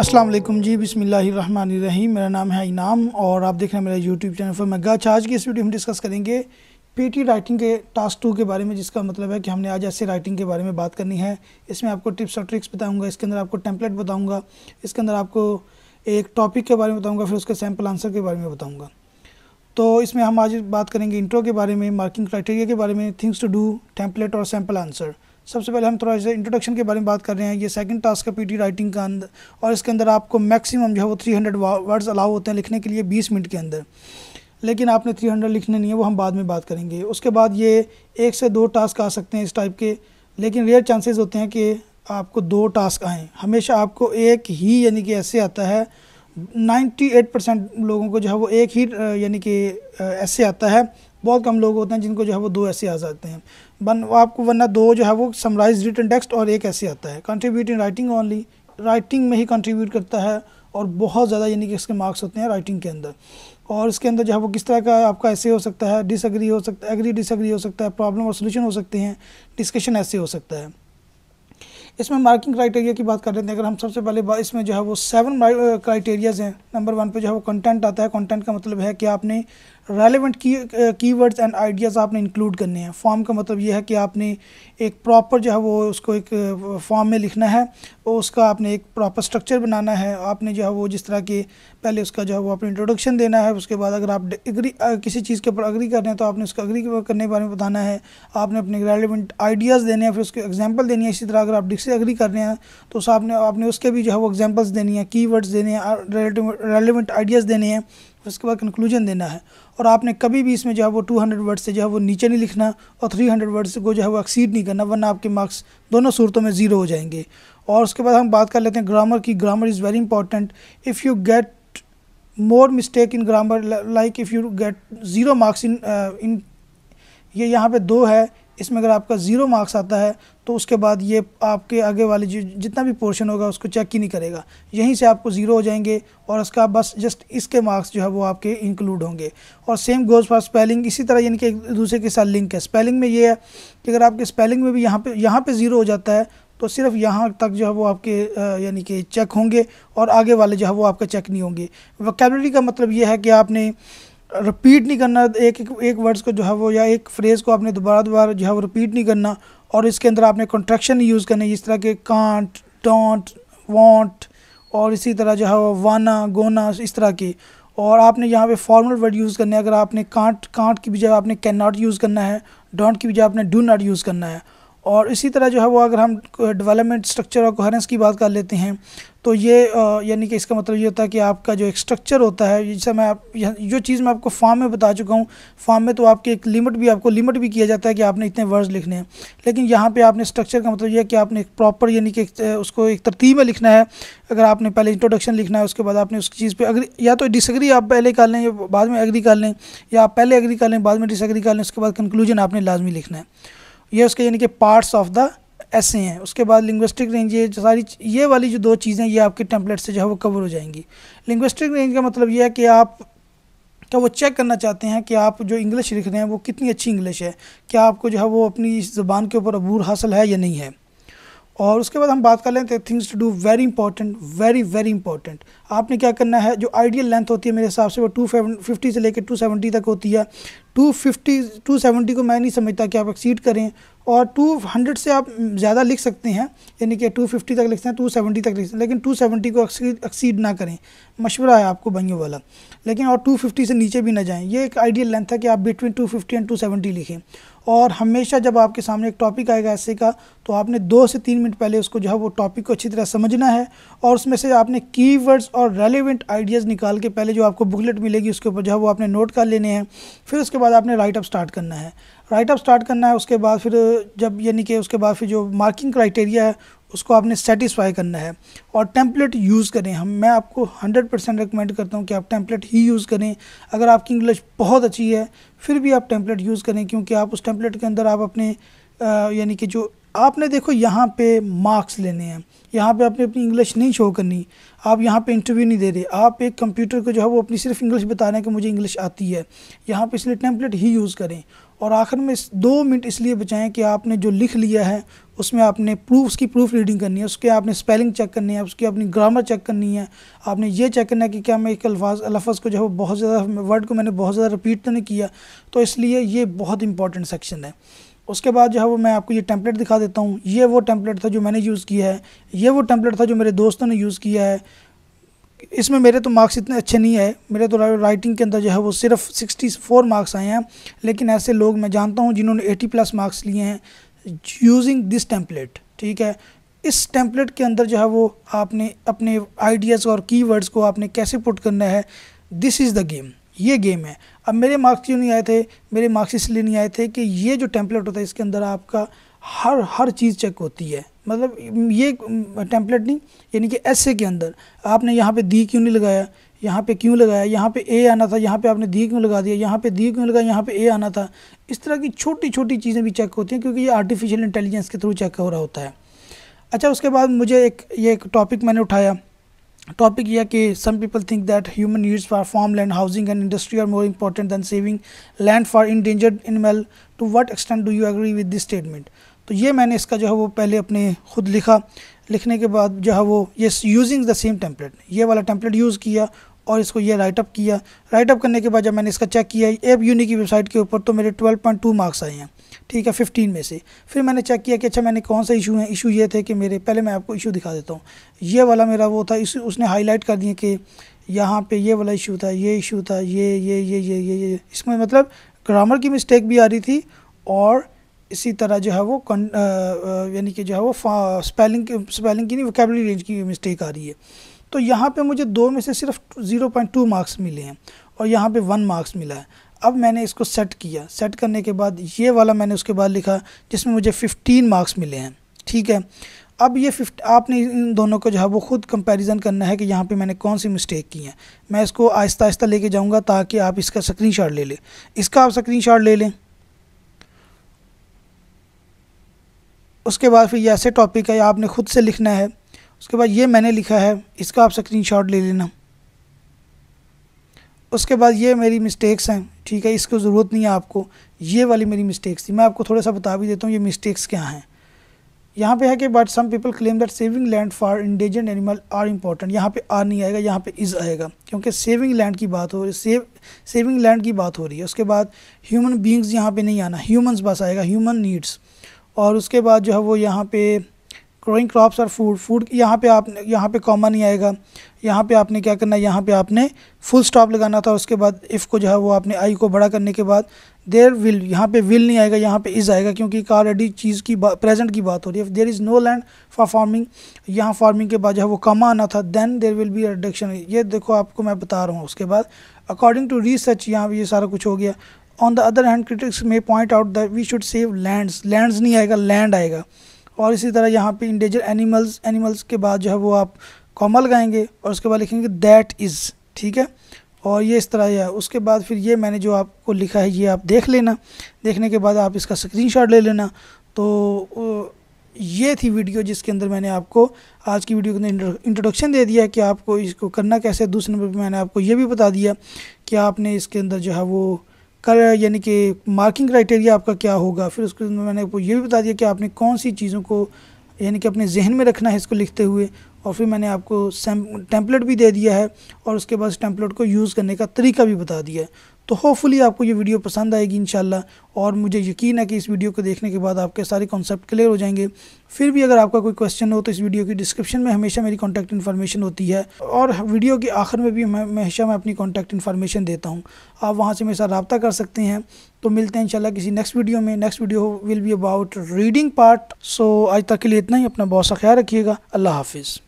अस्सलाम वालेकुम जी, बिस्मिल्लाहिर्रहमानिर्रहीम। मेरा नाम है इनाम और आप देख रहे हैं मेरा यूट्यूब चैनल फॉर मैगाच। आज की इस वीडियो में डिस्कस करेंगे पीटी राइटिंग के टास्क 2 के बारे में, जिसका मतलब है कि हमने आज ऐसे राइटिंग के बारे में बात करनी है। इसमें आपको टिप्स और ट्रिक्स बताऊंगा, इसके अंदर आपको टेम्पलेट बताऊंगा, इसके अंदर आपको एक टॉपिक के बारे में बताऊँगा, फिर उसके सैम्पल आंसर के बारे में बताऊँगा। तो इसमें हम आज बात करेंगे इंट्रो के बारे में, मार्किंग क्राइटेरिया के बारे में, थिंग्स टू डू, टेम्पलेट और सैम्पल आंसर। सबसे पहले हम थोड़ा सा इंट्रोडक्शन के बारे में बात कर रहे हैं। ये सेकंड टास्क है पीटी राइटिंग का अंदर, और इसके अंदर आपको मैक्सिमम जो है वो 300 वर्ड्स अलाउ होते हैं लिखने के लिए 20 मिनट के अंदर, लेकिन आपने 300 लिखने नहीं है, वो हम बाद में बात करेंगे। उसके बाद ये 1 से 2 टास्क आ सकते हैं इस टाइप के, लेकिन रेयर चांसेस होते हैं कि आपको 2 टास्क आएँ। हमेशा आपको एक ही यानी कि ऐसे आता है। 98% लोगों को जो है वो एक ही यानी कि ऐसे आता है। बहुत कम लोग होते हैं जिनको जो है वो 2 ऐसे आ जाते हैं। आपको वरना 2 जो है वो समराइज रिटन टेक्स्ट और एक ऐसे आता है। Contribute in writing only, writing में ही कंट्रीब्यूट करता है और बहुत ज़्यादा यानी कि इसके मार्क्स होते हैं राइटिंग के अंदर। और इसके अंदर जो है वो किस तरह का आपका ऐसे हो सकता है, डिसएग्री हो सकता है, एग्री डिसएग्री हो सकता है, प्रॉब्लम और सोल्यूशन हो सकते हैं, डिस्कशन ऐसे हो सकता है। इसमें मार्किंग क्राइटेरिया की बात कर रहे थे। अगर हम सबसे पहले इसमें जो है वो 7 क्राइटेरियाज़ हैं। नंबर 1 पे जो है वो कंटेंट आता है। कंटेंट का मतलब है कि आपने रेलेवेंट कीवर्ड्स एंड आइडियाज़ आपने इंक्लूड करने हैं। फॉर्म का मतलब ये है कि आपने एक प्रॉपर जो है वो उसको एक फॉर्म में लिखना है, और उसका आपने एक प्रॉपर स्ट्रक्चर बनाना है। आपने जो है वो जिस तरह के पहले उसका जो है वो अपने इंट्रोडक्शन देना है। उसके बाद अगर आप एग्री किसी चीज़ के ऊपर अग्री कर रहे हैं तो आपने उसका अग्री करने के बारे में बताना है। आपने अपने रेलेवेंट आइडियाज़ देने हैं, फिर उसके एग्जांपल देनी है। इसी तरह अगर आप डिसएग्री कर रहे हैं तो आपने उसके भी जो है वो एग्जांपल्स देनी है, कीवर्ड्स देने हैं, रेलेवेंट आइडियाज़ देने हैं, उसके बाद कंक्लूजन देना है। और आपने कभी भी इसमें जो है वो 200 वर्ड से जो है वो नीचे नहीं लिखना और 300 वर्ड को जो है वो एक्सीड नहीं करना, वरना आपके मार्क्स दोनों सूरतों में 0 हो जाएंगे। और उसके बाद हम बात कर लेते हैं ग्रामर की। Grammar is very important. If you get more mistake in grammar, like if you get 0 marks in ये यहाँ पे 2 है, इसमें अगर आपका 0 मार्क्स आता है तो उसके बाद ये आपके आगे वाले जितना भी पोर्शन होगा उसको चेक ही नहीं करेगा, यहीं से आपको 0 हो जाएंगे और उसका बस जस्ट इसके मार्क्स जो है वो आपके इंक्लूड होंगे। और सेम गोज़ फॉर स्पेलिंग। इसी तरह यानी कि एक दूसरे के साथ लिंक है। स्पेलिंग में ये है कि अगर आपके स्पेलिंग में भी यहाँ पे 0 हो जाता है तो सिर्फ यहाँ तक जो है वो आपके यानी कि चेक होंगे और आगे वाले जो है वो आपके चेक नहीं होंगे। वोकैबुलरी का मतलब ये है कि आपने रिपीट नहीं करना एक वर्ड्स को जो है वो, या एक फ्रेज़ को आपने दोबारा जो है वो रिपीट नहीं करना। और इसके अंदर आपने कॉन्ट्रैक्शन यूज़ करने, इस तरह के कांट, डोंट, वांट, और इसी तरह जो है वो वाना, गोना, इस तरह की। और आपने यहाँ पे फॉर्मल वर्ड यूज़ करने हैं। अगर आपने कांट की बजाय आपने कैन नॉट यूज़ करना है, डोंट की बजाय आपने डू नॉट यूज़ करना है। और इसी तरह जो है वो अगर हम डेवलपमेंट, स्ट्रक्चर और कोहेरेंस की बात कर लेते हैं तो ये यानी कि इसका मतलब ये होता है कि आपका जो एक स्ट्रक्चर होता है, जैसे जो चीज़ मैं आपको फॉर्म में बता चुका हूँ। फॉर्म में तो आपकी एक लिमिट भी किया जाता है कि आपने इतने वर्ड्स लिखने हैं, लेकिन यहाँ पे आपने स्ट्रक्चर का मतलब ये है कि आपने एक प्रॉपर यानी कि उसको एक तरतीब में लिखना है। अगर आपने पहले इंट्रोडक्शन लिखना है, उसके बाद आपने उस चीज़ पर अग्री, या तो डिसएग्री आप पहले कर लें या बाद में एग्री कर लें, या आप पहले एग्री कर लें बाद में डिसएग्री कर लें, उसके बाद कंक्लूजन आपने लाजमी लिखना है। ये उसके यानी कि पार्ट्स ऑफ द ऐसे हैं। उसके बाद लिंग्विस्टिक रेंज, ये वाली जो 2 चीज़ें ये आपके टेम्पलेट से जो है वो कवर हो जाएंगी। लिंग्विस्टिक रेंज का मतलब ये है कि आप वो चेक करना चाहते हैं कि आप जो इंग्लिश लिख रहे हैं वो कितनी अच्छी इंग्लिश है, क्या आपको जो है वो अपनी इस ज़बान के ऊपर अबूर हासिल है या नहीं है। और उसके बाद हम बात कर लेते हैं things to do. Very important, very important. आपने क्या करना है, जो आइडियल लेंथ होती है मेरे हिसाब से वो 250 से लेकर 270 तक होती है। 270 को मैं नहीं समझता कि आप एक्सीड करें, और 200 से आप ज़्यादा लिख सकते हैं, यानी कि 250 तक लिखते हैं, 270 तक लिखते हैं, लेकिन 270 को एक्सीड ना करें। मशवरा है आपको भाइयों वाला। लेकिन और 250 से नीचे भी ना जाएं। ये एक आइडियल लेंथ है कि आप बिटवीन 250 एंड 270 लिखें। और हमेशा जब आपके सामने एक टॉपिक आएगा ऐसे का, तो आपने 2 से 3 मिनट पहले उसको जो है वो टॉपिक को अच्छी तरह समझना है, और उसमें से आपने कीवर्ड्स और रेलेवेंट आइडियाज़ निकाल के पहले जो आपको बुकलेट मिलेगी उसके ऊपर जो है वो आपने नोट कर लेने हैं। फिर उसके बाद आपने राइट अप स्टार्ट करना है। उसके बाद फिर जब यानी कि उसके बाद फिर जो मार्किंग क्राइटेरिया है उसको आपने सेटिस्फाई करना है। और टेम्पलेट यूज़ करें। मैं आपको 100% रिकमेंड करता हूँ कि आप टेम्पलेट ही यूज़ करें। अगर आपकी इंग्लिश बहुत अच्छी है फिर भी आप टेम्पलेट यूज़ करें, क्योंकि आप उस टेम्पलेट के अंदर आप अपने यानी कि जो आपने देखो यहाँ पे मार्क्स लेने हैं, यहाँ पे आपने अपनी इंग्लिश नहीं शो करनी। आप यहाँ पे इंटरव्यू नहीं दे रहे, आप एक कंप्यूटर को जो है वो अपनी सिर्फ इंग्लिश बता रहे हैं कि मुझे इंग्लिश आती है। यहाँ पे इसलिए टेम्पलेट ही यूज़ करें। और आखिर में 2 मिनट इसलिए बचाएं कि आपने जो लिख लिया है उसमें आपने उसकी प्रूफ रीडिंग करनी है, उसके आपने स्पेलिंग चेक करनी है, उसकी अपनी ग्रामर चेक करनी है, आपने ये चेक करना है कि क्या मैं एक लफ्ज़ को जो है वो बहुत ज़्यादा वर्ड को मैंने बहुत ज़्यादा रिपीट तो नहीं किया। तो इसलिए ये बहुत इंपॉर्टेंट सेक्शन है। उसके बाद जो है वो मैं आपको ये टेम्पलेट दिखा देता हूँ। ये वो टेम्पलेट था जो मैंने यूज़ किया है, ये वो टेम्पलेट था जो मेरे दोस्तों ने यूज़ किया है। इसमें मेरे तो मार्क्स इतने अच्छे नहीं आए, मेरे तो राइटिंग के अंदर जो है वो सिर्फ 64 मार्क्स आए हैं। लेकिन ऐसे लोग मैं जानता हूँ जिन्होंने 80+ मार्क्स लिए हैं यूजिंग दिस टेम्पलेट। ठीक है, इस टेम्पलेट के अंदर जो है वो आपने अपने आइडियाज़ और कीवर्ड्स को आपने कैसे पुट करना है, दिस इज़ द गेम, ये गेम है। अब मेरे मार्क्स क्यों नहीं आए थे? मेरे मार्क्स इसलिए नहीं आए थे कि ये जो टेम्पलेट होता है इसके अंदर आपका हर चीज़ चेक होती है। मतलब ये टेम्पलेट नहीं, यानी कि ऐसे के अंदर आपने यहाँ पे दी क्यों नहीं लगाया, यहाँ पे क्यों लगाया, यहाँ पे ए आना था, यहाँ पे आपने दी क्यों लगा दिया, यहाँ पे दी क्यों लगाया, यहाँ पे ए आना था। इस तरह की छोटी छोटी चीज़ें भी चेक होती हैं क्योंकि ये आर्टिफिशियल इंटेलिजेंस के थ्रू चेक हो रहा होता है। अच्छा, उसके बाद मुझे एक टॉपिक मैंने उठाया। टॉपिक यह कि some people think that human needs for farm land, housing and industry are more important than saving land for endangered animal. To what extent do you agree with this statement? तो ये मैंने इसका जो है वो पहले अपने खुद लिखा। लिखने के बाद जो है वो ये यूजिंग द सेम टेम्पलेट, ये वाला टेम्पलेट यूज़ किया और इसको ये राइटअप किया। राइटअप करने के बाद जब मैंने इसका चेक किया एप यूनी की वेबसाइट के ऊपर, तो मेरे 12.2 मार्क्स आए हैं। ठीक है, 15 में से। फिर मैंने चेक किया कि अच्छा मैंने कौन सा इशू है। इशू ये थे कि मेरे, पहले मैं आपको इशू दिखा देता हूँ। ये वाला मेरा वो था, इस उसने हाईलाइट कर दिया कि यहाँ पे ये वाला इशू था, ये इशू था, ये। इसमें मतलब ग्रामर की मिस्टेक भी आ रही थी और इसी तरह जो है वो यानी कि जो है वो स्पेलिंग की नहीं, वोकैबुलरी रेंज की मिस्टेक आ रही है। तो यहाँ पे मुझे 2 में से सिर्फ 0.2 मार्क्स मिले हैं और यहाँ पे 1 मार्क्स मिला है। अब मैंने इसको सेट किया। सेट करने के बाद ये वाला मैंने उसके बाद लिखा जिसमें मुझे 15 मार्क्स मिले हैं। ठीक है, अब ये आपने इन दोनों को जो है वो खुद कंपैरिजन करना है कि यहाँ पे मैंने कौन सी मिस्टेक की है। मैं इसको आहिस्ता आहिस्ता लेके जाऊँगा ताकि आप इसका स्क्रीनशॉट ले लें। इसका आप स्क्रीनशॉट ले लें। उसके बाद फिर ये ऐसे टॉपिक है, आपने खुद से लिखना है। उसके बाद ये मैंने लिखा है, इसका आप स्क्रीनशॉट ले लेना। उसके बाद ये मेरी मिस्टेक्स हैं। ठीक है, इसको ज़रूरत नहीं है आपको, ये वाली मेरी मिस्टेक्स थी। मैं आपको थोड़ा सा बता भी देता हूँ ये मिस्टेक्स क्या हैं। यहाँ पे है कि but some people claim that saving land for endangered animal are important. यहाँ पे आर नहीं आएगा, यहाँ पे इज़ आएगा क्योंकि सेविंग लैंड की बात हो रही है, सेविंग लैंड की बात हो रही है। उसके बाद ह्यूमन बींग्स यहाँ पे नहीं आना, ह्यूमन्स बस आएगा, ह्यूमन नीड्स। और उसके बाद जो है वो यहाँ पे ग्रोइंग क्रॉप्स और फूड यहाँ पे कॉमा नहीं आएगा। यहाँ पे आपने क्या करना है, यहाँ पे आपने फुल स्टॉप लगाना था। उसके बाद इफ़ को जो है वो आपने आई को बड़ा करने के बाद देयर विल, यहाँ पे विल नहीं आएगा, यहाँ पे इज़ आएगा क्योंकि ऑलरेडी चीज़ की प्रेजेंट की बात हो रही है। There is no land for farming, यहाँ फार्मिंग के बाद जो है वो कॉमा आना था। Then there will be a reduction, ये देखो आपको मैं बता रहा हूँ। उसके बाद अकॉर्डिंग टू रिसर्च, यहाँ ये सारा कुछ हो गया। On the other hand critics में point out that we should save lands नहीं आएगा, लैंड आएगा। और इसी तरह यहाँ पे इंडेंजर एनिमल्स के बाद जो है वो आप कॉमा लगाएंगे और उसके बाद लिखेंगे दैट इज़। ठीक है, और ये इस तरह है। उसके बाद फिर ये मैंने जो आपको लिखा है ये आप देख लेना। देखने के बाद आप इसका स्क्रीनशॉट ले लेना। तो ये थी वीडियो जिसके अंदर मैंने आपको आज की वीडियो के अंदर इंट्रोडक्शन दे दिया कि आपको इसको करना कैसे। दूसरे नंबर पर मैंने आपको ये भी बता दिया कि आपने इसके अंदर जो है वो यानी कि मार्किंग क्राइटेरिया आपका क्या होगा। फिर उसके अंदर मैंने आपको ये भी बता दिया कि आपने कौन सी चीज़ों को यानी कि अपने जहन में रखना है इसको लिखते हुए। और फिर मैंने आपको टेम्पलेट भी दे दिया है और उसके बाद टेम्पलेट को यूज़ करने का तरीका भी बता दिया है। तो होपफुली आपको ये वीडियो पसंद आएगी इंशाल्लाह, और मुझे यकीन है कि इस वीडियो को देखने के बाद आपके सारे कॉन्सेप्ट क्लियर हो जाएंगे। फिर भी अगर आपका कोई क्वेश्चन हो तो इस वीडियो की डिस्क्रिप्शन में हमेशा मेरी कॉन्टैक्ट इन्फॉर्मेशन होती है और वीडियो के आखिर में भी हमेशा मैं अपनी कॉन्टैक्ट इन्फॉर्मेशन देता हूँ, आप वहाँ से मेरे साथ रब्ता कर सकते हैं। तो मिलते हैं इंशाल्लाह किसी नेक्स्ट वीडियो में। Next video will be about reading part. So आज तक के लिए इतना ही। अपना बहुत सा ख्याल रखिएगा। अल्लाह हाफिज़।